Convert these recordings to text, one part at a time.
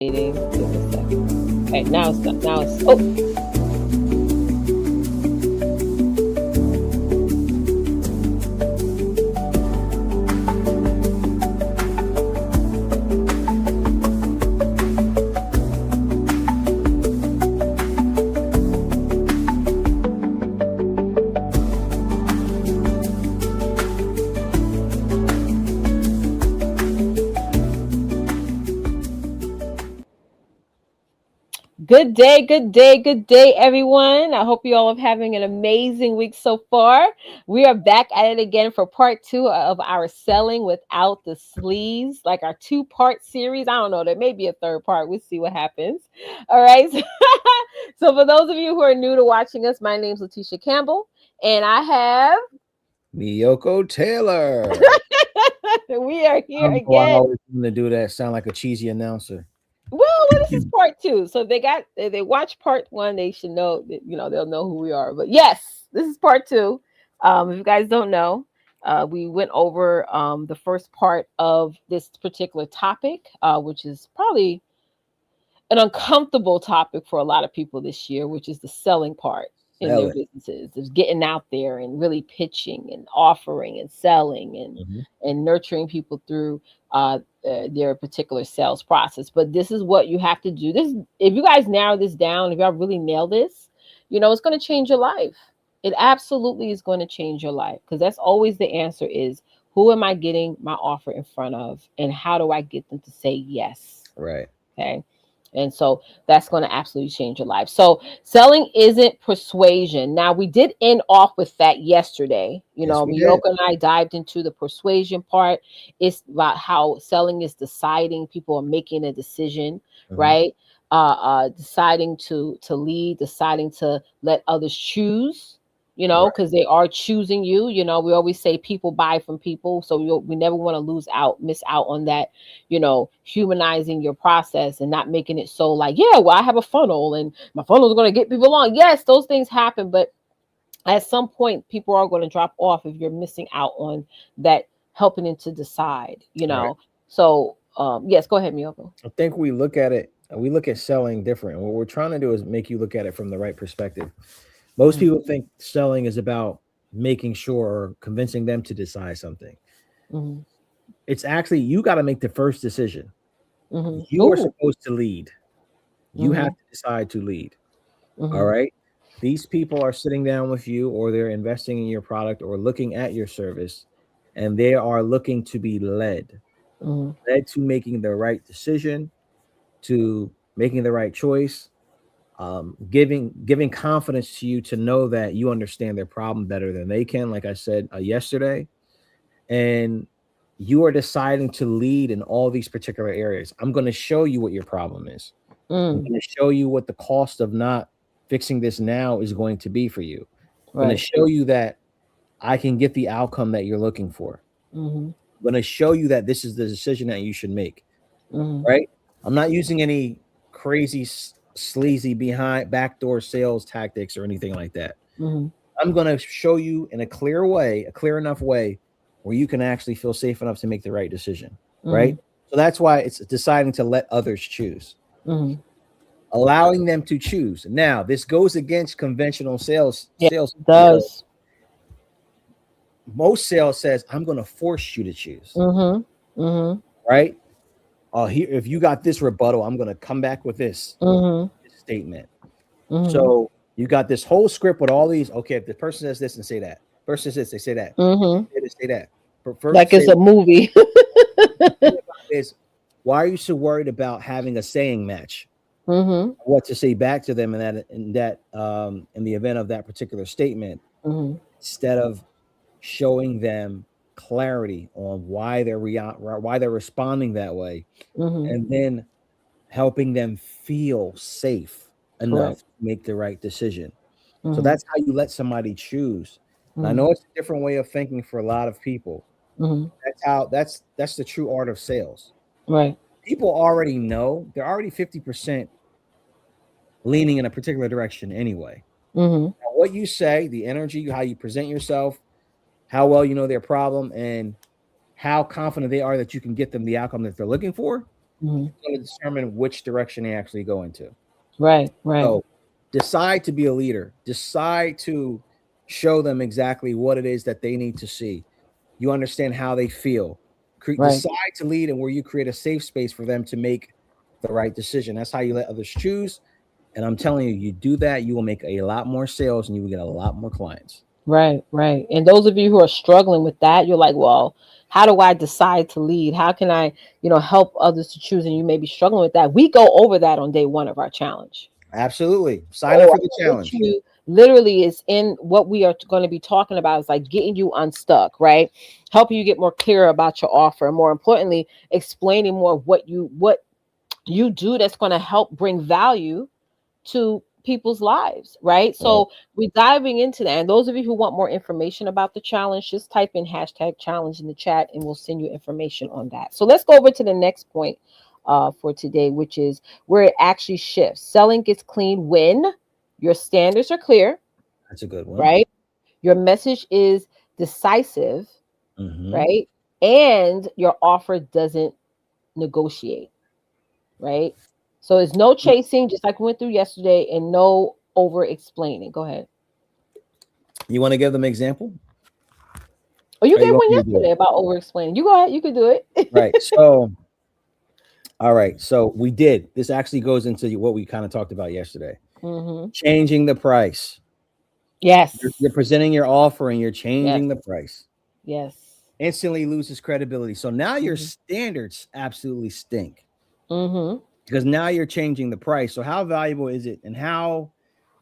Meeting. Give me a second. Okay, now it's done. Now it's oh. Good day, everyone. I hope you all are having an amazing week so far. We are back at it again for part two of our Selling Without the Sleaze, like our two-part series. I don't know, there may be a third part. We'll see what happens. All right. So, for those of you who are new to watching us, my name's Letitia Campbell, and I have Miyoko Taylor. we are I here don't know why I again. always want to do that. Sound like a cheesy announcer. Well, this is part two. So if they watch part one, they should know that they'll know who we are. But yes, this is part two. If you guys don't know, we went over the first part of this particular topic, which is probably an uncomfortable topic for a lot of people this year, which is the selling part in Sell their it. businesses. There's getting out there and really pitching and offering and selling Mhm. and nurturing people through their particular sales process. But this is what you have to do. This, if you guys narrow this down, if y'all really nail this, it's going to change your life. It absolutely is going to change your life, because that's always the answer: is who am I getting my offer in front of, and how do I get them to say yes? Right. Okay. And so that's going to absolutely change your life. So selling isn't persuasion. Now, we did end off with that yesterday. Yes, we did. Miyoko and I dived into the persuasion part. It's about how selling is deciding. People are making a decision, Mhm. right? Deciding to lead, deciding to let others choose, Right. because they are choosing you. We always say people buy from people. So we never want to miss out on that, humanizing your process and not making it so like, yeah, well, I have a funnel and my funnel is going to get people on. Yes, those things happen, but at some point, people are going to drop off if you're missing out on that helping them to decide. Right. So, yes, go ahead, Miyoko. I think we look at selling different. What we're trying to do is make you look at it from the right perspective. Most Mm-hmm. people think selling is about making sure or convincing them to decide something. Mm-hmm. It's actually you got to make the first decision. Mm-hmm. You are Ooh. supposed to lead. You have Mm-hmm. to decide to lead. All Mm-hmm. right. These people are sitting down with you, or they're investing in your product or looking at your service, and they are looking to be Mm-hmm. led to making the right decision, to making the right choice, giving confidence to you to know that you understand their problem better than they can. Like I said yesterday, and you are deciding to lead in all these particular areas. I'm going to show you what your problem is. I'm Mm. going to show you what the cost of not fixing this now is going to be for you. I'm going to Right. show you that I can get the outcome that you're looking for. Mm-hmm. I'm going to show you that this is the decision that you should make. Mm-hmm. Right? I'm not using any crazy sleazy behind backdoor sales tactics or anything like that. Mm-hmm. I'm going to show you in a clear way, a clear enough way where you can actually feel safe enough to make the right decision. Mm-hmm. Right? So that's why it's deciding to let others choose, Mm-hmm. allowing them to choose. Now, this goes against conventional sales. Yeah, Sales, it does. most sales says, "I'm going to force you to choose." Mm-hmm. Mm-hmm. Right? Here, if you got this rebuttal, I'm going to come back with Mm-hmm. this statement. Mm-hmm. So you got this whole script with all these. Okay, if the person says this and say that, person says this, they say that, Mm-hmm. they say that. But first, Like say it's a movie. the thing about it is, why are you so worried about having a saying match? Mm-hmm. What to say back to them in the event of that particular statement, Mm-hmm. instead of showing them clarity on why they're responding that way, Mm-hmm. and then helping them feel safe enough Correct. to make the right decision. So Mm-hmm. that's how you let somebody choose. And I Mm-hmm. know it's a different way of thinking for a lot of people. Mm-hmm. That's the true art of sales. Right. People already know, they're already 50% leaning in a particular direction anyway. Mm-hmm. Now, what you say, the energy, how you present yourself, how well you know their problem, and how confident they are that you can get them the outcome that they're looking for, Mhm. It's going to determine which direction they actually go into. Right. Right. So decide to be a leader. Decide to show them exactly what it is that they need to see. You understand how they feel. Right. Decide to lead, and where you create a safe space for them to make the right decision. That's how you let others choose. And I'm telling you, you do that, you will make a lot more sales and you will get a lot more clients. Right, right. And those of you who are struggling with that, you're like, well, how do I decide to lead? How can I, help others to choose? And you may be struggling with that. We go over that on day one of our challenge. Absolutely. Sign up Oh, for I'm the with challenge. you. Literally, is in what we are going to be talking about is like getting you unstuck, right? Helping you get more clear about your offer, and more importantly, explaining more what you do that's going to help bring value to people's lives, right? Right. So we're diving into that. And those of you who want more information about the challenge, just type in hashtag challenge in the chat and we'll send you information on that. So let's go over to the next point for today, which is where it actually shifts. Selling gets clean when your standards are clear, That's a good one. right? Your message is decisive, Hmm. right? And your offer doesn't negotiate, right? So it's no chasing, just like we went through yesterday, and no over explaining. Go ahead. You want to give them an example? Oh, you Or you gave want one me to do yesterday it? about over explaining. You go ahead. You can do Right. it. So, all right. So we did. This actually goes into what we kind of talked about yesterday. Hmm. Changing the price. You're Yes. presenting your offer and you're Yes. changing the price. Yes. Instantly loses credibility. So now your Hmm. standards absolutely stink Hmm. because now you're changing the price. So how valuable is it, and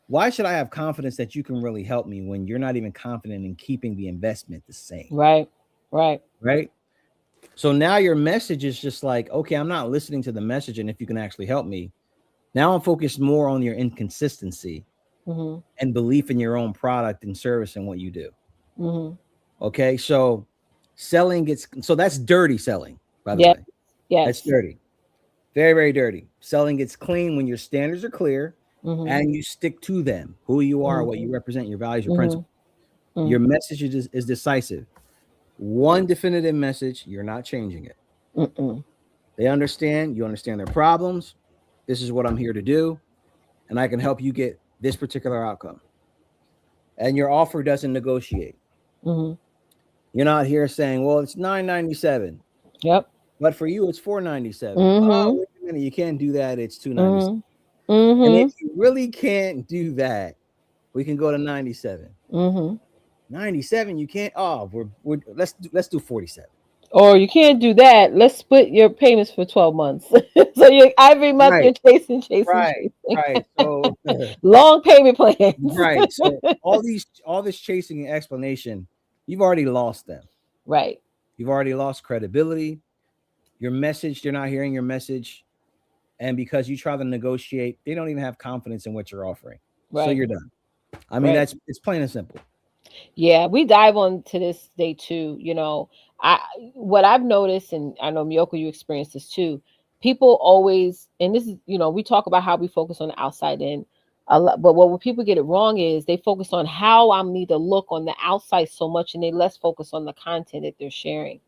why should I have confidence that you can really help me when you're not even confident in keeping the investment the same? Right. Right. Right. So now your message is just like, okay, I'm not listening to the message, and if you can actually help me, now I'm focused more on your inconsistency Hmm. and belief in your own product and service and what you do. Hmm. Okay. So that's dirty selling, by the Yes. way. That's Yes. dirty. Very, very dirty. Selling gets clean when your standards are clear Hmm. and you stick to them, who you are, what Hmm. you represent, your values, your Hmm. principles. Your message is decisive. One definitive message, you're not changing it. Mm-mm. They understand, you understand their problems. This is what I'm here to do, and I can help you get this particular outcome. And your offer doesn't negotiate. Hmm. You're not here saying, well, it's 997, Yep. but for you, it's 497. Oh, Hmm. wait a minute. You can't do that. It's 297. Hmm. And if Hmm. you really can't do that, we can go to 97. Hmm. 97, you can't. Oh, let's do 47. Or you can't do that. Let's split your payments for 12 months. So you every month Right, you're chasing, chasing, right, chasing. right. So Long payment plans. right. So all this chasing and explanation, you've already lost them. Right, You've already lost credibility. Your message, they're not hearing your message. And because you try to negotiate, they don't even have confidence in what you're offering. So right, you're done. I mean, right. it's plain and simple. Yeah, we dive on to this day too. I what I've noticed, and I know Miyoko, you experienced this too. People always, and this is, we talk about how we focus on the outside in a lot, but what when people get it wrong is they focus on how I need to look on the outside so much, and they less focus on the content that they're sharing.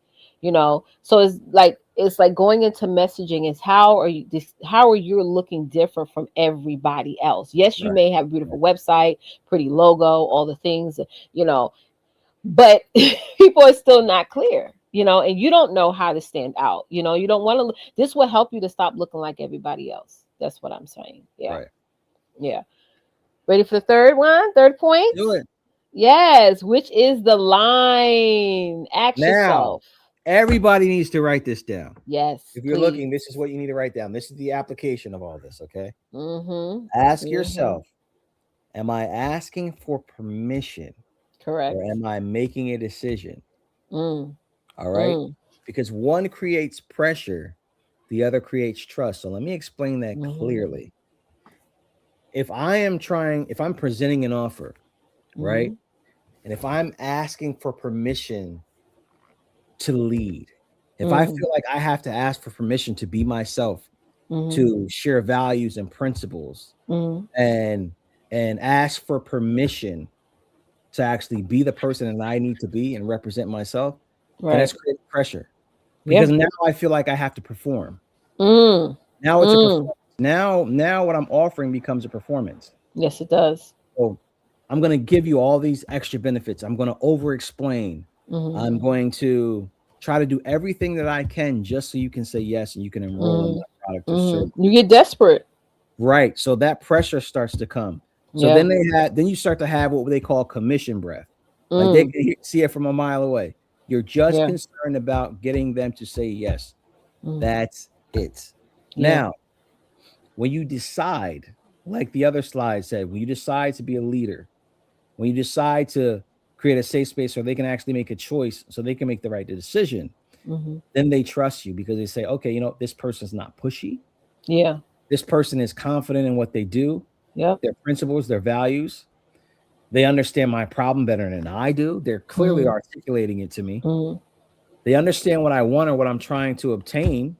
So it's like going into messaging is how are you looking different from everybody else? Yes, you Right. may have a Right. beautiful website, pretty logo, all the things, you know, but people are still not clear, and you don't know how to stand out. You don't want to. This will help you to stop looking like everybody else. That's what I'm saying. Yeah. Right. Yeah. Ready for the third one? Third point? Do it. Yes. Which is the line? Ask Now, yourself. everybody needs to write this down. Yes, If you're please. looking, this is what you need to write down. This is the application of all this, okay? Mm-hmm. Ask Mm-hmm. yourself, am I asking for permission or Correct. am I making a decision? Mm. All right? Mm. Because one creates pressure, the other creates trust. So let me explain that Mm-hmm. clearly. If I'm presenting an offer, right? Mm-hmm. And if I'm asking for permission to lead, if I Mm-hmm. feel like I have to ask for permission to be myself, Mm-hmm. to share values and principles, Mm-hmm. and ask for permission to actually be the person that I need to be and represent myself, then Right. that's creating pressure because Yeah. now I feel like I have to perform. Mm. Now it's a Mm. performance. Now what I'm offering becomes a performance. Yes, it does. So I'm going to give you all these extra benefits. I'm going to over explain. Mm. I'm going to try to do everything that I can just so you can say yes and you can enroll in Mm. my product or service. Mm. You get desperate. Right. So that pressure starts to come. So Yeah. then you start to have what they call commission breath. Like they Mm. can see it from a mile away. You're just Yeah. concerned about getting them to say yes. Mm. That's it. Yeah. Now, when you decide, like the other slide said, when you decide to be a leader, when you decide to create a safe space where they can actually make a choice so they can make the right decision, Mm-hmm. then they trust you because they say, okay, this person's not pushy. Yeah. This person is confident in what they do, Yep. their principles, their values. They understand my problem better than I do. They're clearly Mm. articulating it to me. Mm. They understand what I want or what I'm trying to obtain.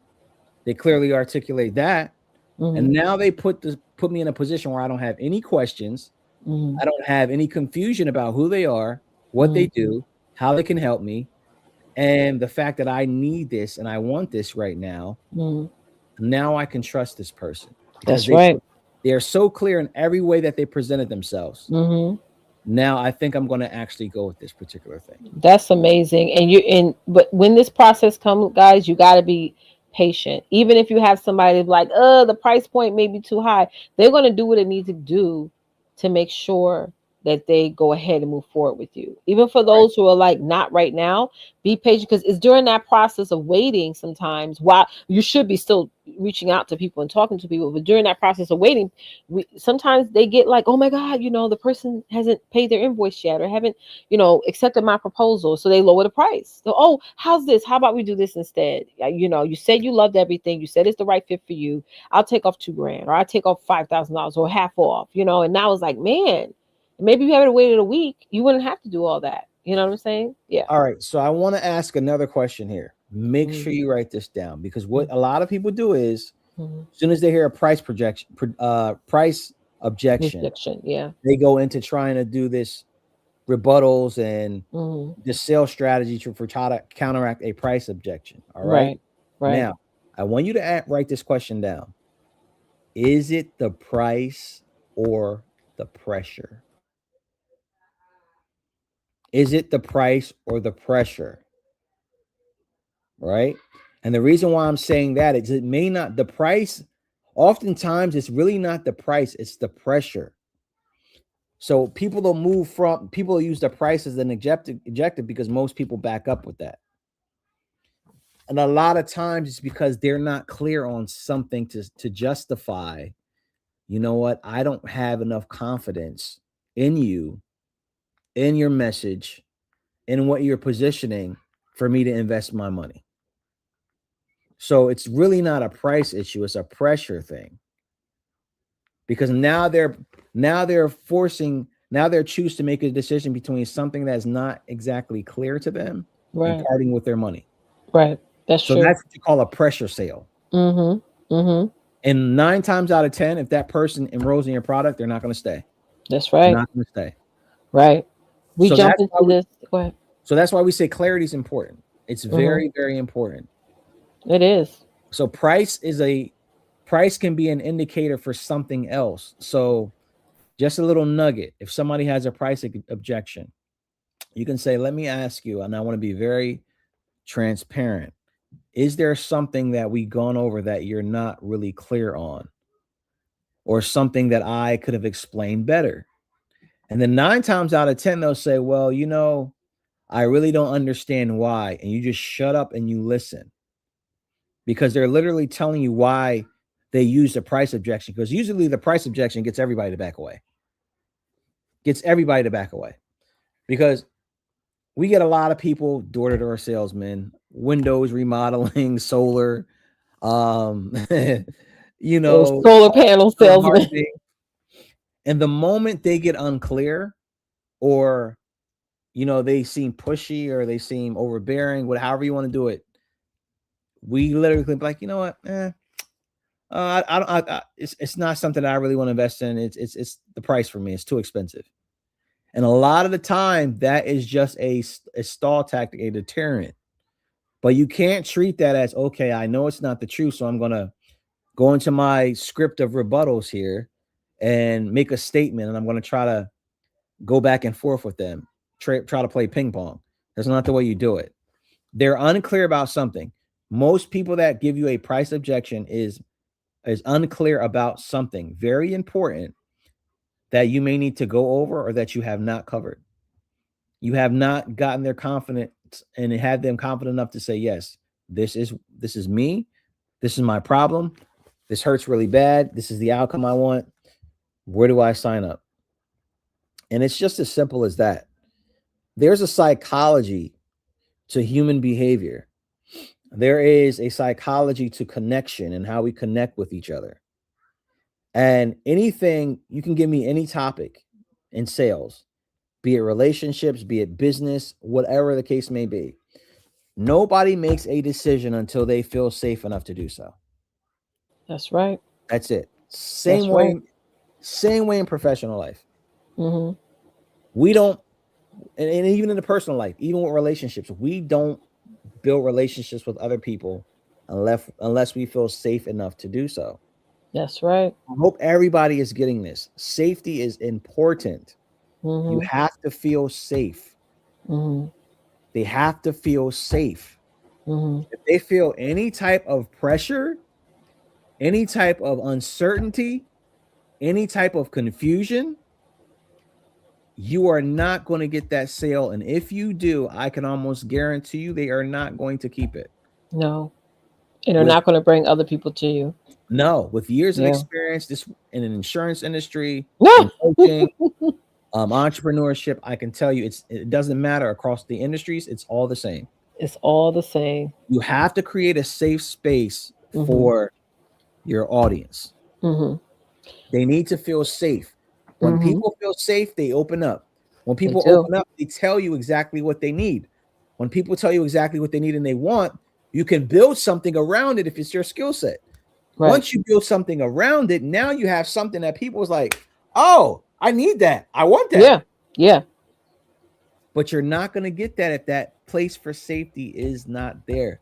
They clearly articulate that. And Mm. now they put me in a position where I don't have any questions. Mm. I don't have any confusion about who they are, what they Mm. do, how they can help me, and the fact that I need this and I want this right now. Mm. Now I can trust this person because That's right. they are so clear in every way that they presented themselves. Mm-hmm. Now I think I'm going to actually go with this particular thing. That's amazing. But when this process comes, guys, you got to be patient. Even if you have somebody like, the price point may be too high, they're going to do what it needs to do to make sure that they go ahead and move forward with you. Even for Right. those who are like, not right now, be patient because it's during that process of waiting sometimes while you should be still reaching out to people and talking to people. But during that process of waiting, sometimes they get like, oh my God, the person hasn't paid their invoice yet or haven't accepted my proposal. So they lower the price. So, oh, how's this? How about we do this instead? You said you loved everything. You said it's the right fit for you. I'll take off 2 grand or I'll take off $5,000 or half off, and now it's like, man, maybe if you had waited a week, you wouldn't have to do all that. You know what I'm saying? Yeah. All right. So I want to ask another question here. Make Mm-hmm. sure you write this down because what a lot of people do is Mm-hmm. as soon as they hear a price objection, Rejection. Yeah. they go into trying to do this rebuttals and Mm-hmm. the sales strategy for try to counteract a price objection. All right. Right. Right. Now, I want you to write this question down. Is it the price or the pressure? Is it the price or the pressure? Right. And the reason why I'm saying that is it may not, the price, oftentimes it's really not the price, it's the pressure. So people use the price as an objective because most people back up with that. And a lot of times it's because they're not clear on something to justify, you know what, I don't have enough confidence in you, in your message, in what you're positioning for me to invest my money. So it's really not a price issue, it's a pressure thing. Because now they're choosing to make a decision between something that's not exactly clear to them and Right. parting with their money. Right. That's So true. that's what you call a pressure sale. Mm-hmm. Mm-hmm. And 9 times out of 10, if that person enrolls in your product, they're not going to stay. That's They're right. not going to stay. Right. We So jump that's why into we this. Go ahead. so that's why we say clarity is important. It's Mm-hmm. very, very important. It is. So price can be an indicator for something else. So just a little nugget. If somebody has a price objection, you can say, let me ask you, and I want to be very transparent. Is there something that we've gone over that you're not really clear on? Or something that I could have explained better? And then 9 times out of 10, they'll say, well, I really don't understand why. And you just shut up and you listen because they're literally telling you why they use the price objection. Because usually the price objection gets everybody to back away, because we get a lot of people, door-to-door salesmen, windows remodeling, solar, um, Those solar panel salesmen. marketing. And the moment they get unclear or they seem pushy or they seem overbearing, however you want to do it, we literally be like, you know what, I don't, it's not something that I really want to invest in. It's the price for me. It's too expensive. And a lot of the time, that is just a stall tactic, a deterrent. But you can't treat that as, okay, I know it's not the truth, so I'm going to go into my script of rebuttals here and make a statement, and I'm going to try to go back and forth with them, try to play ping pong. That's not the way you do it. They're unclear about something. Most people that give you a price objection is unclear about something very important that you may need to go over or that you have not covered. You have not gotten their confidence and had them confident enough to say, yes, this is me. This is my problem. This hurts really bad. This is the outcome I want. Where do I sign up? And it's just as simple as that. There's a psychology to human behavior. There is a psychology to connection and how we connect with each other. And anything, you can give me any topic in sales, be it relationships, be it business, whatever the case may be. Nobody makes a decision until they feel safe enough to do so. That's right. That's it. That's right. Same way in professional life. Mm-hmm. We don't, and even in the personal life, even with relationships, we don't build relationships with other people unless we feel safe enough to do so. That's right. I hope everybody is getting this. Safety is important. You Mm-hmm. have to feel safe. Mm-hmm. They have to feel safe. Mm-hmm. If they feel any type of pressure, any type of uncertainty, any type of confusion, you are not going to get that sale. And if you do, I can almost guarantee you they are not going to keep it. No. And they're With not going to bring other people to you. no, with years of Yeah. experience, this in an insurance industry, Yeah. in coaching, entrepreneurship, I can tell you it doesn't matter across the industries, it's all the same. It's all the same. You have to create a safe space Mm-hmm. for your audience. Mm-hmm. They need to feel safe. When Mm-hmm. people feel safe, they open up. When They people do. open up, they tell you exactly what they need. When people tell you exactly what they need and they want, you can build something around it if it's your skill set. Right. Once you build something around it, now you have something that people's like, oh, I need that. I want that. Yeah. Yeah. But you're not going to get that if that place for safety is not there.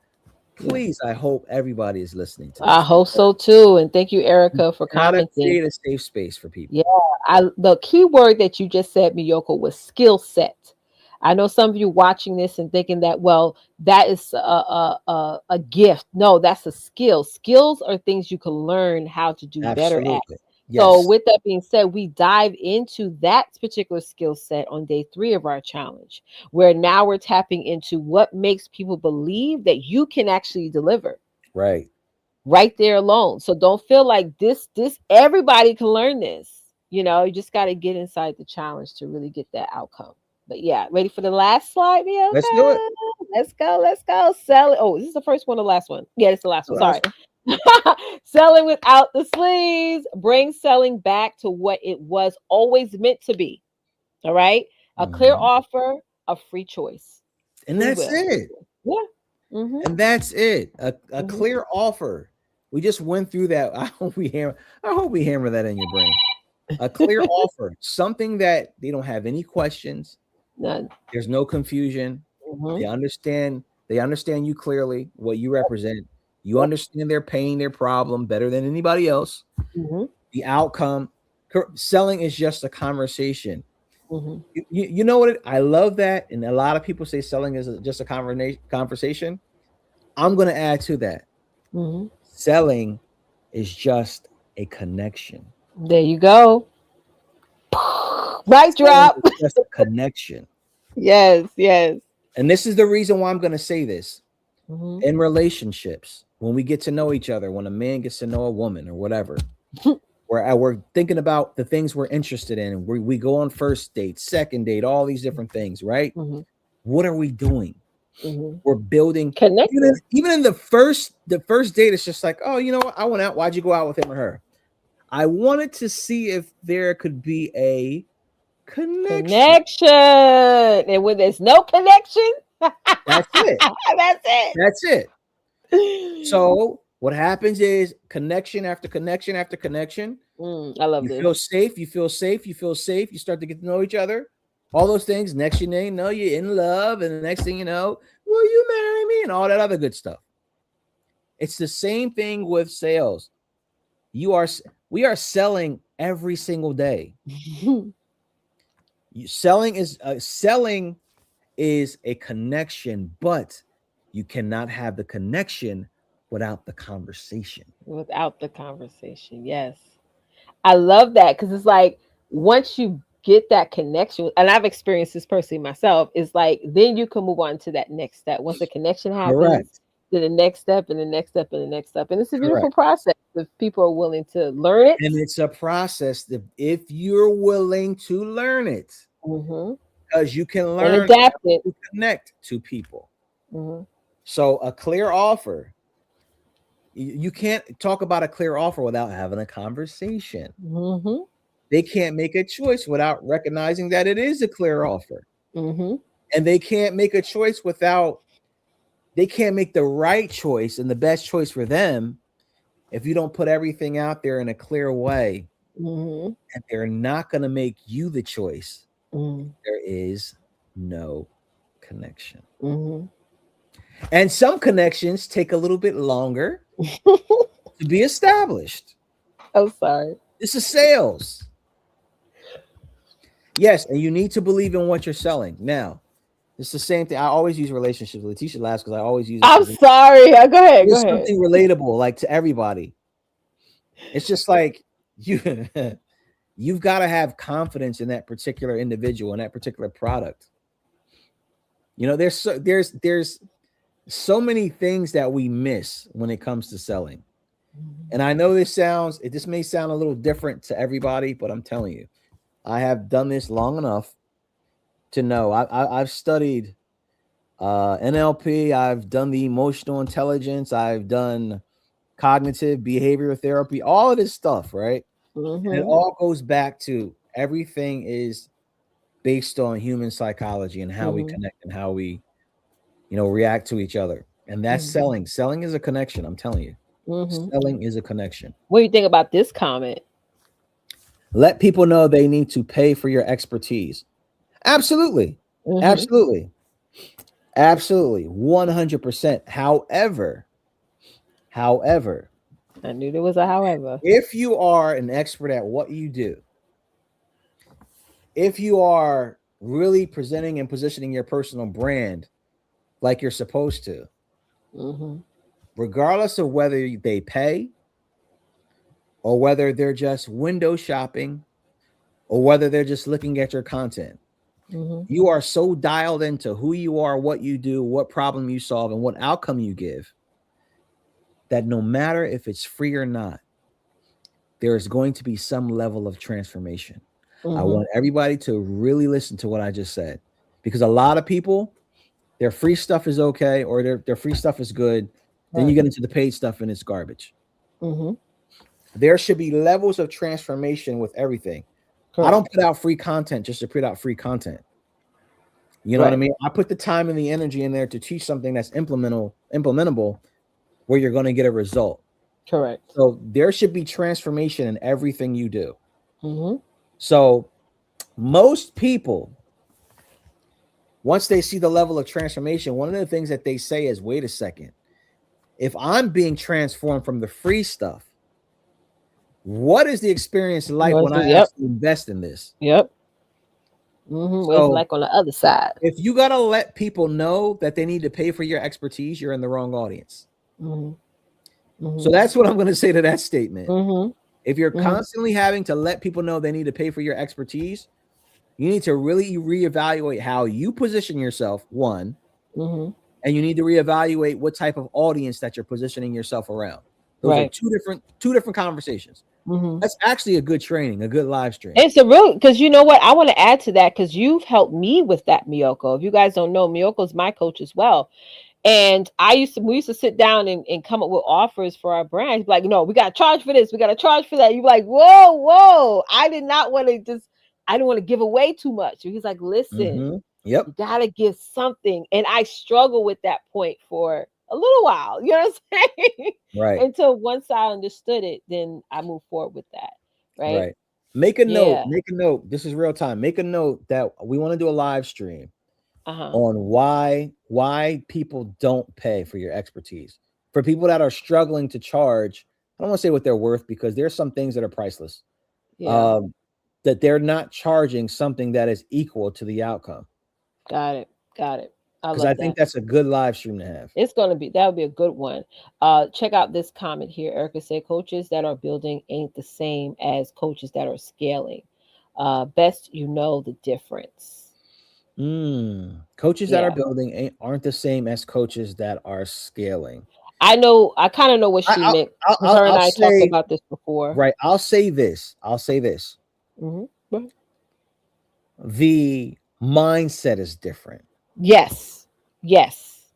Yeah. Please, I hope everybody is listening to I this. hope so too. And thank you, You Erica, for gotta commenting. create a safe space for Yeah, people. the key word that you just said, Miyoko, was skill set. I know some of you watching this and thinking that, well, that is a gift. No, that's a skill. Skills are things you can learn how to do better at. Absolutely. So, Yes. with that being said, we dive into that particular skill set on day 3 of our challenge, where now we're tapping into what makes people believe that you can actually deliver Right. right there alone. So don't feel like this everybody can learn this. You just got to get inside the challenge to really get that outcome. But yeah, ready for the last slide, Let's do it. Mioka? Let's go, let's go. Sell it. Oh, is this the first one or the last one? Yeah, it's the last The one. Sorry. last one. Selling without the sleeves. Bring selling back to what it was always meant to be. All right. A clear Mhm. offer, a free choice. And Free that's will. it. Yeah. Mm-hmm. And that's it. A Mm-hmm. clear offer. We just went through that. I hope we hammer that in your brain. A clear offer. Something that they don't have any questions. None. There's no confusion. Mm-hmm. They understand you clearly, what you represent. You Yep. understand their pain, their problem better than anybody else. Mm-hmm. The outcome. Selling is just a conversation. Mm-hmm. You know what? I love that. And a lot of people say selling is just a conversation. I'm going to add to that. Mm-hmm. Selling is just a connection. There you go. Mic Selling drop. is just a connection. Yes, yes. And this is the reason why I'm going to say this. Mm-hmm. In relationships, when we get to know each other, when a man gets to know a woman or whatever, we're thinking about the things we're interested in. And we go on first date, second date, all these different things, right? Mm-hmm. What are we doing? Mm-hmm. We're building. Connecting. Even in the first date, it's just like, oh, you know what? I went out. Why'd you go out with him or her? I wanted to see if there could be a connection. Connection. And when there's no connection, That's it. that's it. That's it. So what happens is connection after connection after connection. I love You this. feel safe. You feel safe. You feel safe. You start to get to know each other. All those things. Next, you know, you're in love, and the next thing you know, will you marry me? And all that other good stuff. It's the same thing with sales. You are we are selling every single day. Selling is a connection, but you cannot have the connection without the conversation. Without the conversation. Yes. I love that because it's like once you get that connection, and I've experienced this personally myself, it's like then you can move on to that next step. Once the connection happens, Correct. then the next step and the next step and the next step. And it's a beautiful Correct. process if people are willing to learn it. And it's a process that if you're willing to learn it, Hmm. because you can And learn adapt it. to connect to people. Hmm. So a clear offer, you can't talk about a clear offer without having a conversation. Hmm. They can't make a choice without recognizing that it is a clear offer. Hmm. And they can't make a choice without, they can't make the right choice and the best choice for them if you don't put everything out there in a clear way. Hmm. And they're not going to make you the choice. Hmm. There is no connection. Hmm. And some connections take a little bit longer to be established. I'm sorry. This is sales. Yes, and you need to believe in what you're selling. Now, it's the same thing. I always use relationships. Letitia laughs because I always use it I'm because sorry. Go ahead. Go it's ahead. something relatable, like to everybody. It's just like you you've got to have confidence in that particular individual and that particular product. You know, there's so many things that we miss when it comes to selling. And I know this may sound a little different to everybody, but I'm telling you, I have done this long enough to know. I've studied NLP. I've done the emotional intelligence. I've done cognitive behavioral therapy. All of this stuff, right? And it Hmm. all goes back to everything is based on human psychology and how we Hmm. connect and how we, react to each other. And that's Hmm. selling. Selling is a connection. I'm telling you, Hmm. selling is a connection. What do you think about this comment? Let people know they need to pay for your expertise. Absolutely. Hmm. Absolutely. Absolutely. 100%. However, I knew there was a however. if you are an expert at what you do, if you are really presenting and positioning your personal brand like you're supposed to, Hmm. regardless of whether they pay or whether they're just window shopping or whether they're just looking at your content, Hmm. you are so dialed into who you are, what you do, what problem you solve, and what outcome you give that no matter if it's free or not, there is going to be some level of transformation. I Hmm. want everybody to really listen to what I just said because a lot of people, their free stuff is okay or their free stuff is good. Then you Right. get into the paid stuff and it's garbage. Hmm. There should be levels of transformation with everything. I don't Correct. put out free content just to put out free content. You know what I Right. mean? I put the time and the energy in there to teach something that's implementable where you're going to get a result. Correct. So there should be transformation in everything you do. Hmm. So most people, once they see the level of transformation, one of the things that they say is, wait a second, if I'm being transformed from the free stuff, what is the experience like when I Yep. actually invest in this? Yep. Hmm. What is it So like on the other side? if you got to let people know that they need to pay for your expertise, you're in the wrong audience. Hmm. So Hmm. that's what I'm going to say to that statement. Hmm. If you're Hmm. constantly having to let people know they need to pay for your expertise, you need to really reevaluate how you position yourself, one, Hmm. and you need to reevaluate what type of audience that you're positioning yourself around. Those are Right. two different conversations. Hmm. That's actually a good training, a good live stream. It's a real because you know what I want to add to that because you've helped me with that, Miyoko. If you guys don't know, Miyoko's my coach as well. And we used to sit down and come up with offers for our brands. Like, no, we got to charge for this. We got to charge for that. You're like, whoa, whoa. I didn't want to give away too much. He's like, listen, Yep. you got to give something. And I struggle with that point for a little while. You know what I'm saying? Right. Until once I understood it, then I moved forward with that. Right. Right. Make a note. Yeah. Make a note. This is real time. Make a note that we want to do a live stream. Uh-huh. on why people don't pay for your expertise. For people that are struggling to charge, I don't want to say what they're worth because there's some things that are priceless. Yeah. Um, that they're not charging something that is equal to the outcome. Got it. Got it. I Because I love think that. that's a good live stream to have. It's gonna be that would be a good one. Check out this comment here. Erica said coaches that are building ain't the same as coaches that are scaling. Best you know the difference. Coaches that are Yeah. building aren't the same as coaches that are scaling. I know I kind of know what I, she meant because I'll, her and I'll I talked say about this before. right. I'll say this. I'll say this. Hmm. The mindset is different. Yes. Yes.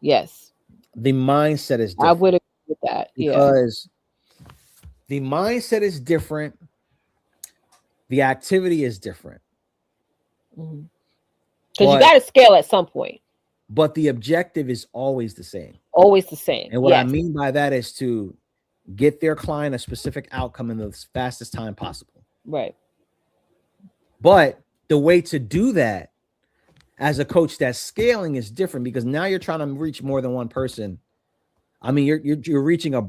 Yes. The mindset is I would different agree with that. Yeah. because the mindset is different. The activity is different, Because you but got to scale at some point. the objective is always the same. Always the same. And what I Yes. mean by that is to get their client a specific outcome in the fastest time possible. Right. But the way to do that as a coach that's scaling is different because now you're trying to reach more than one person. I mean, you're reaching um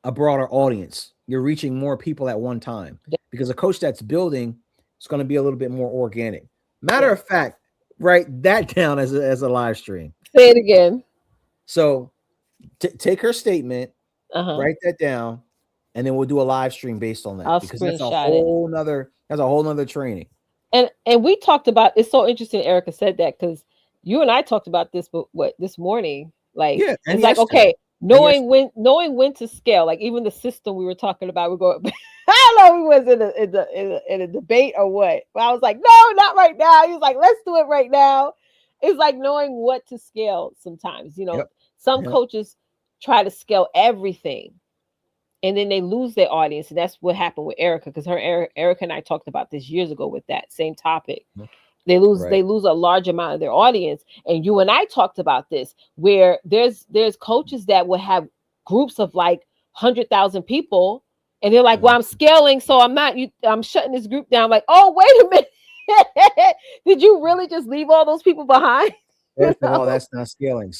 a broader audience. You're reaching more people at one time because a coach that's building is going to be a little bit more organic. Matter Yes. of fact, write that down as a live stream. Say it again. So take her statement, Uh huh. write that down, and then we'll do a live stream based on that I'll because that's screenshot it. a whole nother training. And we talked about it's so interesting Erica said that because you and I talked about this but what this morning. Like Yeah, and it's like yesterday. okay, knowing when to scale, like even the system we were talking about, we go I don't know if we was in a debate or what. But I was like, no, not right now. He was like, let's do it right now. It's like knowing what to scale sometimes. Yep. Some Yep. coaches try to scale everything and then they lose their audience, and that's what happened with Erica because Erica and I talked about this years ago with that same topic. They Right. lose a large amount of their audience, and you and I talked about this where there's coaches that will have groups of like 100,000 people, and they're like, well, I'm scaling, so I'm shutting this group down. Like, oh, wait a minute. Did you really just leave all those people behind? First of all, that's not scaling.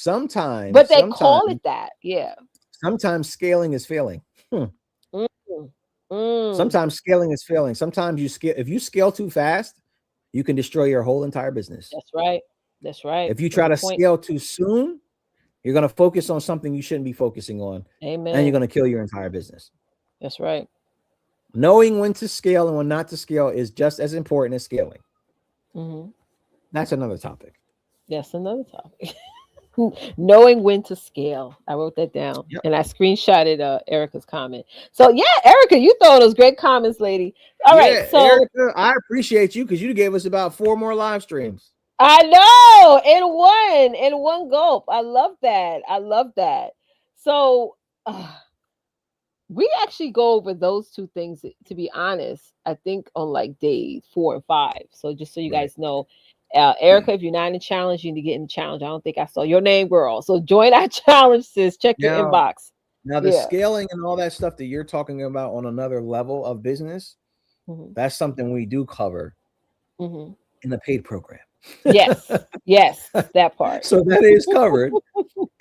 But they call it that. Yeah. Sometimes scaling is failing. Mm, mm. Sometimes scaling is failing. Sometimes you scale if you scale too fast, you can destroy your whole entire business. That's right. That's right. If you try Good to point. scale too soon, you're going to focus on something you shouldn't be focusing on, and you're Amen. going to kill your entire business. That's right. Knowing when to scale and when not to scale is just as important as scaling. Hmm. That's another topic. That's another topic. Knowing when to scale. I wrote that down Yep. and I screenshotted Erica's comment. So yeah, Erica, you throwing those great comments, lady. All right, Yeah, so Erica, I appreciate you because you gave us about 4 more live streams. I know in one gulp. I love that. I love that. So we actually go over those two things. To be honest, I think on like day 4 and 5. So just so you Right. guys know, Erica, if you're not in the challenge, you need to get in the challenge. I don't think I saw your name, girl. So join our challenge, sis. Check your Now, inbox. the Yeah. scaling and all that stuff that you're talking about on another level of business, Hmm. that's something we do cover Hmm. in the paid program. Yes. Yes. That part. So that is covered.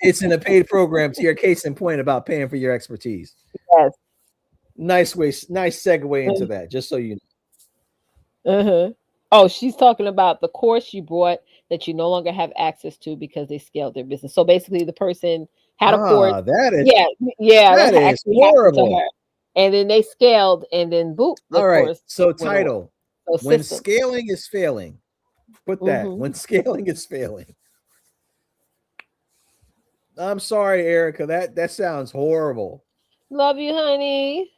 It's in a paid program to your case in point about paying for your expertise. Yes. Nice segue into that, just so you know. Uh-huh. Oh, she's talking about the course you brought that you no longer have access to because they scaled their business. So basically, the person had a course. Ah, that is Yeah, yeah, that that is actually happened to horrible. her. And then they scaled, and then boop, the All right. course So went away. title, So when system. scaling is failing. Put that. Hmm. When scaling is failing. I'm sorry, Erica. That sounds horrible. Love you, honey.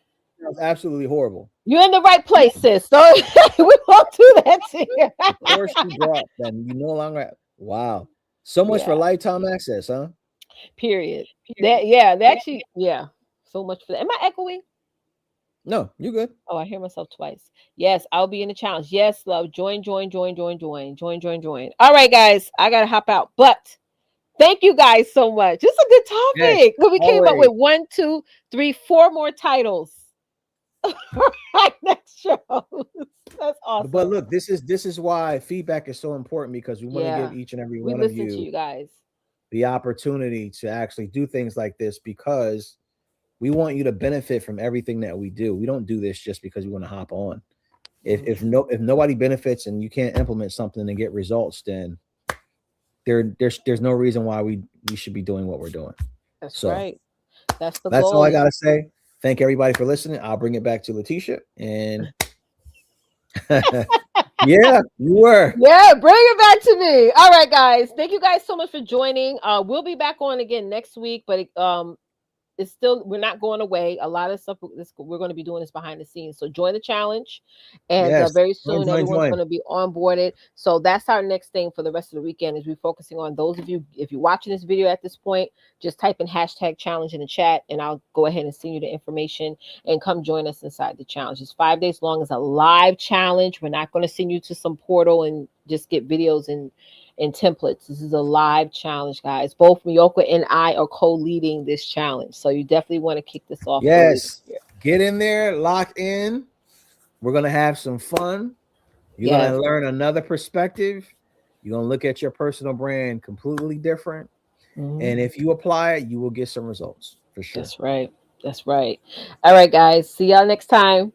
Sounds absolutely horrible. You're in the right place, sis. So we won't do that to you. The course you brought, then you no longer. Wow. So much for Yeah. lifetime access, huh? Period. That actually, yeah. So much for that. Am I echoing? No, you good. Oh, I hear myself twice. Yes, I'll be in the challenge. Yes, love. Join, join, join, join, join, join, join, join. All right, guys. I gotta hop out. But thank you guys so much. It's a good Yes, topic. Well, we came up always. with 1, 2, 3, 4 more titles. Right, next show. That's But awesome. look, this is why feedback is so important, because we want to give Yeah. each and every We one of listen to you you guys. the opportunity to actually do things like this, because we want you to benefit from everything that we do. We don't do this just because we want to hop on. Mhm. If nobody benefits and you can't implement something and get results, then there's no reason why we should be doing what we're doing. That's So right. That's the that's all I goal. gotta say. Thank everybody for listening. I'll bring it back to Letitia. And yeah, you were. Yeah, bring it back to me. All right, guys. Thank you guys so much for joining. We'll be back on again next week, but it's still, we're not going away. A lot of stuff we're going to be doing is behind the scenes. So join the challenge, and Yes. very Join, soon join, everyone's join. going to be onboarded. So that's our next thing for the rest of the weekend, is we're focusing on those of you, if you're watching this video at this point, just type in hashtag challenge in the chat, and I'll go ahead and send you the information, and come join us inside the challenge. It's 5 days long. It's a live challenge. We're not going to send you to some portal and just get videos and templates. This is a live challenge, guys. Both Miyoko and I are co-leading this challenge, so you definitely want to kick this off early this Yes. year. Get in there, lock in. We're gonna have some fun. You're Yes, gonna learn another perspective. You're gonna look at your personal brand completely different. mhm. And if you apply it, you will get some results for sure. That's right. That's right. All right, guys. See y'all next time.